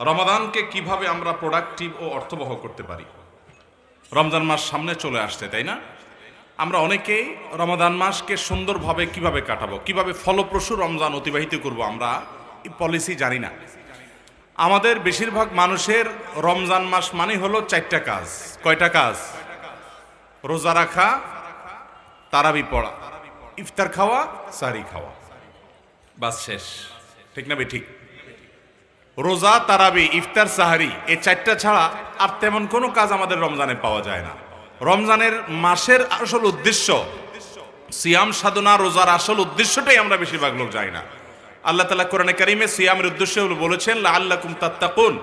রমাদানকে কিভাবে আমরা প্রোডাক্টিভ ও অর্থবহ করতে পারি। রমজান মাস সামনে চলে আসছে, তাই না? আমরা অনেকেই রমাদান মাসকে সুন্দরভাবে কিভাবে কাটাবো, কিভাবে ফলপ্রসূ রমজান অতিবাহিত করব, আমরা এই পলিসি জানি না। আমাদের বেশিরভাগ মানুষের রমজান মাস মানে হলো চারটা কাজ। কয়টা কাজ? রোজা রাখা, তারাবি পড়া, ইফতার খাওয়া, সাহরি খাওয়া, বাস শেষ। ঠিক না ঠিক? রোজা, তারাবি, ইফতার, সাহরি, এই চারটা ছাড়া আর তেমন কোনো কাজ আমাদের রমজানে পাওয়া যায় না। রমজানের মাসের আসল উদ্দেশ্য সিয়াম সাধনা, রোজার আসল উদ্দেশ্যটাই আমরা বেশিরভাগ লোক জানি না। আল্লাহ তাআলা কোরআনে কারিমে সিয়ামের উদ্দেশ্য বলেছেন লাআল্লাকুম তাত্তাকুন,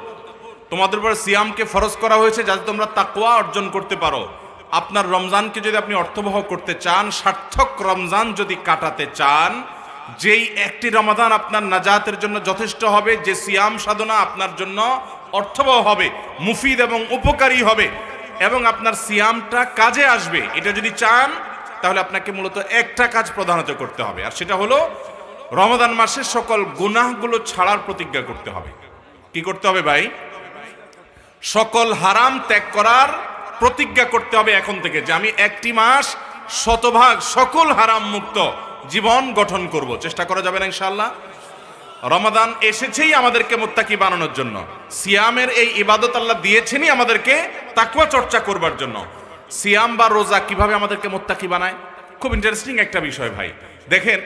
তোমাদের উপর সিয়ামকে ফরজ করা হয়েছে যাতে তোমরা তাকওয়া অর্জন করতে পারো। আপনার রমজানকে যদি আপনি অর্থবহ করতে চান, সার্থক রমজান যদি কাটাতে চান, যেই একটি রমাদান আপনার নাজাতের জন্য যথেষ্ট হবে, যে সিয়াম সাধনা আপনার জন্য অর্থবহ হবে, মুফিদ এবং উপকারী হবে এবং আপনার সিয়ামটা কাজে আসবে, এটা যদি চান তাহলে আপনাকে মূলত একটা কাজ প্রধানত করতে হবে, আর সেটা হলো রমাদান মাসে সকল গুনাহগুলো ছাড়ার প্রতিজ্ঞা করতে হবে। কি করতে হবে ভাই? সকল হারাম ত্যাগ করার প্রতিজ্ঞা করতে হবে এখন থেকে, যে আমি একটি মাস শতভাগ সকল হারাম মুক্ত জীবন গঠন করব। চেষ্টা করা যাবে না ইনশাআল্লাহ? রমাদান এসেছেই আমাদেরকে মুত্তাকি বানানোর জন্য। সিয়ামের এই ইবাদত আল্লাহ দিয়েছেনই আমাদেরকে তাকওয়া চর্চা করবার জন্য। সিয়াম বা রোজা কিভাবে আমাদেরকে মুত্তাকি বানায়? খুব ইন্টারেস্টিং একটা বিষয় ভাই। দেখেন,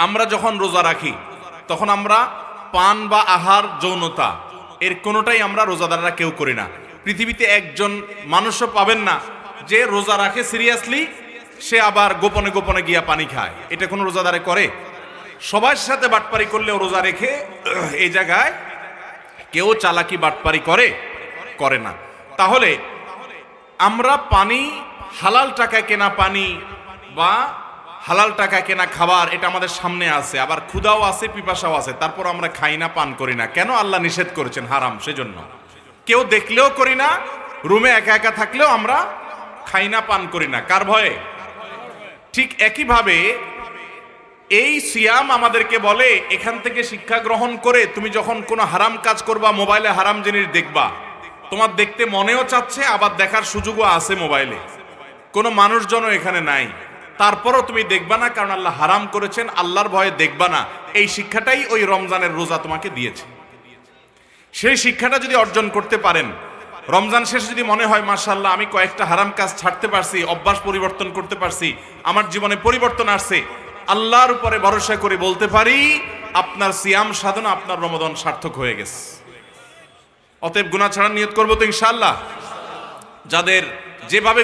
আমরা যখন রোজা রাখি তখন আমরা পান বা আহার, যৌনতা, এর কোনোটাই আমরা রোজাদাররা কেউ করি না। পৃথিবীতে একজন মানুষও পাবেন না যে রোজা রাখে সিরিয়াসলি, সে আবার গোপনে গোপনে গিয়া পানি খায়। এটা কোনো রোজাদারে করে? সবার সাথে বাটপারি করলেও রোজা রেখে এই জায়গায় কেউ চালাকি বাটপারি করে না। তাহলে আমরা পানি, হালাল টাকায় কেনা পানি বা হালাল টাকায় কেনা খাবার, এটা আমাদের সামনে আছে, আবার ক্ষুধাও আছে, পিপাসাও আছে, তারপর আমরা খাই না, পান করি না। কেন? আল্লাহ নিষেধ করেছেন, হারাম, সেজন্য। কেউ দেখলেও করি না, রুমে একা একা থাকলেও আমরা খাই না, পান করি না। কার ভয়ে? ঠিক একইভাবে এই সিয়াম আমাদেরকে বলে, এখান থেকে শিক্ষা গ্রহণ করে তুমি যখন কোনো হারাম কাজ করবা, মোবাইলে হারাম জিনিস দেখবা, তোমার দেখতে মনেও চাচ্ছে, আবার দেখার সুযোগও আছে মোবাইলে, কোনো মানুষজনও এখানে নাই, তারপরও তুমি দেখবা না, কারণ আল্লাহ হারাম করেছেন, আল্লাহর ভয়ে দেখবা না। এই শিক্ষাটাই ওই রমজানের রোজা তোমাকে দিয়েছে। সেই শিক্ষাটা যদি অর্জন করতে পারেন, রমজান শেষে যদি মনে হয় মাশাআল্লাহ আমি কয়েকটা হারাম কাজ ছাড়তে পারছি, অভ্যাস পরিবর্তন করতে পারছি, আমার জীবনে পরিবর্তন আসছে, আল্লাহর উপরে ভরসা করে বলতে পারি আপনার সিয়াম সাধনা, আপনার রমাদান সার্থক হয়ে গেছে। অতএব গুনাহ ছাড়ার নিয়ত করবো তো ইনশাআল্লাহ। যাদের যেভাবে